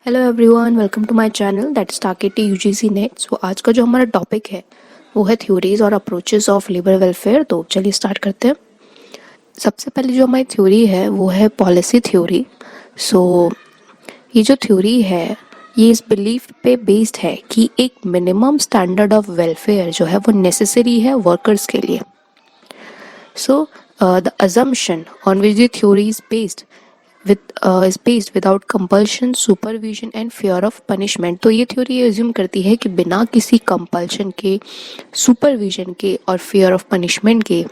Hello everyone, welcome to my channel that is target UGC NET. So आज का जो हमारा टॉपिक है वो है थ्योरीज और अप्रोचेस ऑफ लेबर वेलफेयर। तो चलिए स्टार्ट करते हैं। सबसे पहले जो हमारी थ्योरी है वो है पॉलिसी थ्योरी। सो ये जो थ्योरी है ये इस बिलीफ पे बेस्ड है कि एक मिनिमम स्टैंडर्ड ऑफ वेलफेयर जो है वो नेसेसरी है वर्कर्स के लिए। So the assumption on which the theory is based without compulsion, supervision and fear of punishment। तो ये थ्योरी ये एज्यूम करती है कि बिना किसी कंपल्शन के, सुपरविजन के और फियर ऑफ पनिशमेंट के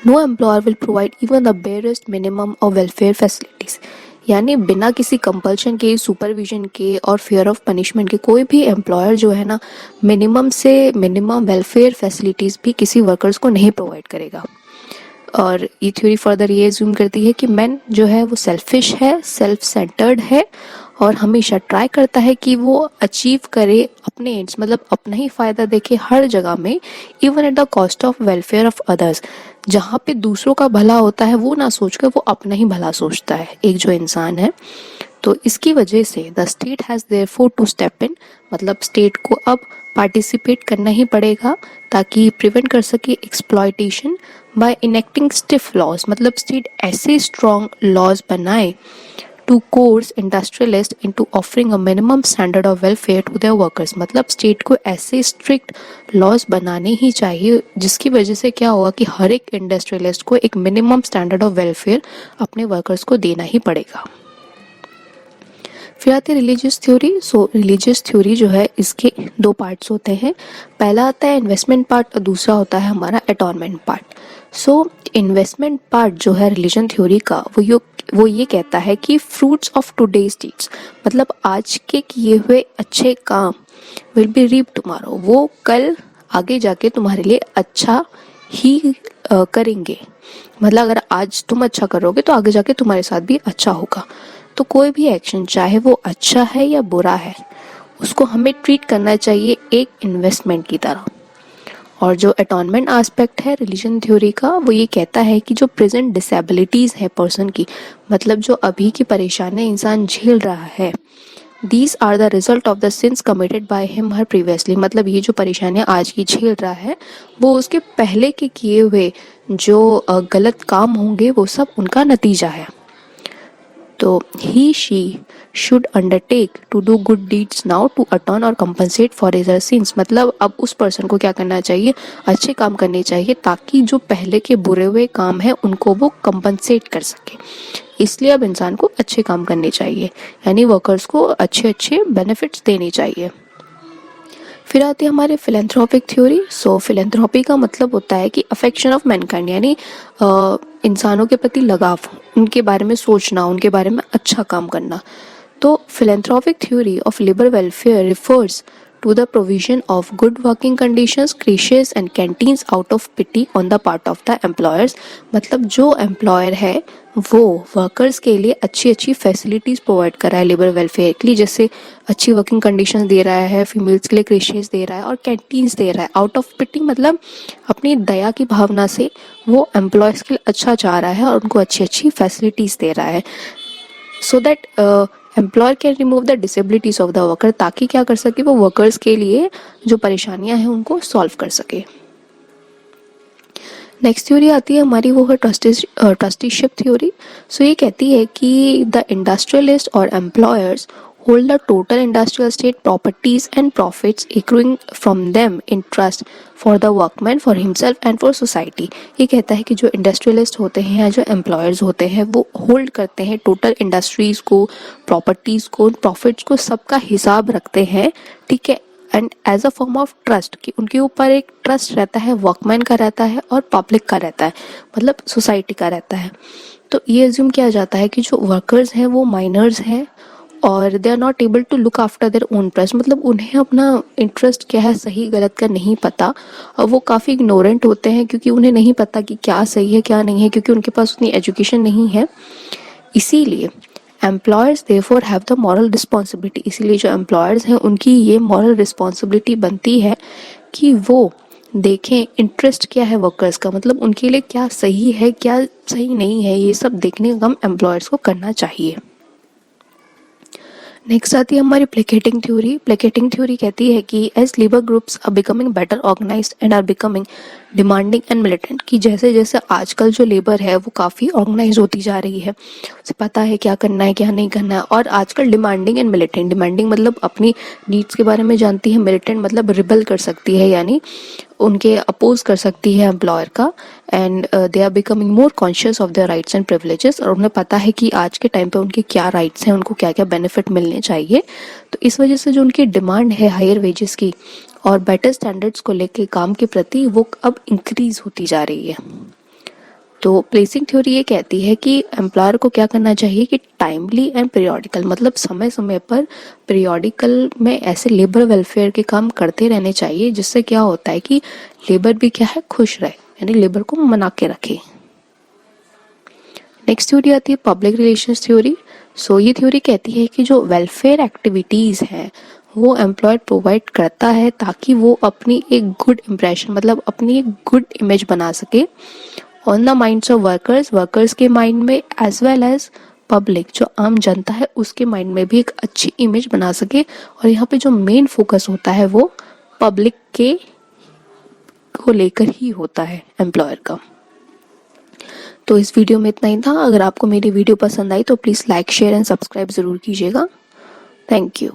no employer will provide even the barest minimum of welfare facilities. यानी बिना किसी कंपल्शन के, सुपरविजन के और फियर ऑफ पनिशमेंट के कोई भी एम्प्लॉयर जो है ना मिनिमम से मिनिमम वेलफेयर फैसिलिटीज भी किसी वर्कर्स को नहीं प्रोवाइड करेगा। और ये थ्योरी फर्दर ये एज्यूम करती है कि मैन जो है वो सेल्फिश है, सेल्फ सेंटर्ड है और हमेशा ट्राई करता है कि वो अचीव करे अपने एड्स, मतलब अपना ही फ़ायदा देखे हर जगह में, even at the cost of welfare of others. जहाँ पे दूसरों का भला होता है वो ना सोचकर वो अपना ही भला सोचता है एक जो इंसान है। तो इसकी वजह से the state has therefore to step in, मतलब स्टेट को अब पार्टिसिपेट करना ही पड़ेगा ताकि प्रिवेंट कर सके exploitation by enacting stiff laws. मतलब स्टेट ऐसे स्ट्रॉन्ग लॉज बनाए to coerce industrialist into offering a minimum standard of welfare to their workers. मतलब स्टेट को ऐसे स्ट्रिक्ट लॉज बनाने ही चाहिए जिसकी वजह से क्या होगा कि हर एक इंडस्ट्रियलिस्ट को एक मिनिमम स्टैंडर्ड ऑफ वेलफेयर अपने वर्कर्स को देना ही पड़ेगा। फिर आती है रिलीजियस थ्योरी। सो रिलीजियस थ्योरी जो है इसके दो पार्ट्स होते हैं। पहला आता है इन्वेस्टमेंट पार्ट और दूसरा होता है हमारा एटॉनमेंट पार्ट। सो इन्वेस्टमेंट पार्ट जो है रिलीजन थ्योरी का वो ये कहता है कि फ्रूट्स ऑफ टुडेज डीड्स, मतलब आज के किए हुए अच्छे काम विल बी रीप टुमारो, वो कल आगे जाके तुम्हारे लिए अच्छा ही करेंगे। मतलब अगर आज तुम अच्छा करोगे तो आगे जाके तुम्हारे साथ भी अच्छा होगा। तो कोई भी एक्शन चाहे वो अच्छा है या बुरा है उसको हमें ट्रीट करना चाहिए एक इन्वेस्टमेंट की तरह। और जो एटॉनमेंट एस्पेक्ट है रिलीजन थ्योरी का वो ये कहता है कि जो प्रेजेंट डिसेबिलिटीज़ है पर्सन की, मतलब जो अभी की परेशानी इंसान झेल रहा है, these are the result of the sins committed by him her previously. मतलब ये जो परेशानियाँ आज की झेल रहा है वो उसके पहले के किए हुए जो गलत काम होंगे वो सब उनका नतीजा है। तो he she should undertake to do good deeds now to atone और कंपनसेट फॉर हिज सिंस। मतलब अब उस पर्सन को क्या करना चाहिए, अच्छे काम करने चाहिए ताकि जो पहले के बुरे हुए काम हैं उनको वो कंपनसेट कर सके। इसलिए अब इंसान को अच्छे काम करने चाहिए, यानी वर्कर्स को अच्छे अच्छे बेनिफिट्स देने चाहिए। फिर आती है हमारे फिलेंथ्रोपिक थ्योरी। सो फिलेंथ्रोपी का मतलब होता है कि अफेक्शन ऑफ मैनकाइंड, यानी इंसानों के प्रति लगाव, उनके बारे में सोचना, उनके बारे में अच्छा काम करना। तो philanthropic theory of labor welfare refers to the provision of good working conditions, creches and canteens out of pity on the part of the employers। मतलब जो एम्प्लॉयर है वो वर्कर्स के लिए अच्छी अच्छी फैसिलिटीज़ प्रोवाइड कर रहा है लेबर वेलफेयर के लिए, जैसे अच्छी वर्किंग कंडीशंस दे रहा है, फीमेल्स के लिए क्रेशेस दे रहा है और कैंटीन्स दे रहा है। आउट ऑफ पिटी मतलब अपनी दया की भावना से वो एम्प्लॉयज़ के लिए अच्छा चाह रहा है और उनको अच्छी अच्छी फैसिलिटीज़ दे रहा है, so that employer can remove the disabilities of the worker, ताकि क्या कर सके वो वर्कर्स के लिए जो परेशानियां हैं उनको सॉल्व कर सके। नेक्स्ट थ्योरी आती है हमारी, वो है ट्रस्टीशिप थ्योरी। सो ये कहती है कि द इंडस्ट्रियलिस्ट और employers hold the total industrial state properties and profits accruing from them in trust for the workman, for himself and for society। ये कहता है कि जो इंडस्ट्रियलिस्ट होते हैं या जो एम्प्लॉयर्स होते हैं वो होल्ड करते हैं टोटल इंडस्ट्रीज को, प्रॉपर्टीज को, प्रॉफिट्स को, सबका हिसाब रखते हैं, ठीक है, and as a form of trust, कि उनके ऊपर एक ट्रस्ट रहता है, वर्कमैन का रहता है और पब्लिक का रहता है, मतलब सोसाइटी का रहता है। तो ये एज्यूम किया जाता है कि जो वर्कर्स हैं वो माइनर्स हैं और they are not able to look after their own interest, मतलब उन्हें अपना इंटरेस्ट क्या है, सही गलत का नहीं पता, और वो काफ़ी इग्नोरेंट होते हैं क्योंकि उन्हें नहीं पता कि क्या सही है क्या नहीं है, क्योंकि उनके पास उतनी एजुकेशन नहीं है। इसीलिए employers therefore have the moral responsibility, इसीलिए जो एम्प्लॉयर्स हैं उनकी ये मॉरल रिस्पॉन्सिबिलिटी बनती है कि वो देखें इंटरेस्ट क्या है वर्कर्स का, मतलब उनके लिए क्या सही है क्या सही नहीं है, ये सब देखने का काम एम्प्लॉयर्स को करना चाहिए। नेक्स्ट आती है हमारी प्लेकेटिंग थ्योरी। प्लेकेटिंग थ्योरी कहती है कि as labour groups are becoming better organised and are becoming demanding and militant, कि जैसे जैसे आजकल जो लेबर है वो काफ़ी ऑर्गेनाइज होती जा रही है, उसे पता है क्या करना है क्या नहीं करना है, और आजकल डिमांडिंग एंड मिलिटेंट, डिमांडिंग मतलब अपनी नीड्स के बारे में जानती है, मिलिटेंट मतलब रिबल कर सकती है यानी उनके अपोज कर सकती है एम्प्लॉयर का, and they are becoming more conscious of their rights and privileges, और उन्हें पता है कि आज के टाइम पे उनके क्या राइट्स हैं, उनको क्या क्या बेनिफिट मिलने चाहिए। तो इस वजह से जो उनकी डिमांड है हायर वेजेस की और बेटर स्टैंडर्ड्स को लेके काम के प्रति, वो अब इंक्रीज होती जा रही है। तो प्लेसिंग थ्योरी ये कहती है कि एम्प्लॉयर को क्या करना चाहिए कि टाइमली एंड पीरियोडिकल, मतलब समय समय पर पीरियोडिकल में ऐसे लेबर वेलफेयर के काम करते रहने चाहिए, जिससे क्या होता है कि लेबर भी क्या है, खुश रहे, यानी लेबर को मना के रखे। नेक्स्ट थ्योरी आती है पब्लिक रिलेशंस थ्योरी। सो ये थ्योरी कहती है कि जो वेलफेयर एक्टिविटीज़ हैं वो एम्प्लॉयर प्रोवाइड करता है ताकि वो अपनी एक गुड इम्प्रेशन, मतलब अपनी एक गुड इमेज बना सके on the minds of workers, workers के माइंड में, एज वेल एज पब्लिक जो आम जनता है उसके माइंड में भी एक अच्छी इमेज बना सके। और यहाँ पे जो मेन फोकस होता है वो पब्लिक के को लेकर ही होता है एम्प्लॉयर का। तो इस वीडियो में इतना ही था। अगर आपको मेरी वीडियो पसंद आई तो please like share and subscribe ज़रूर कीजिएगा। Thank you.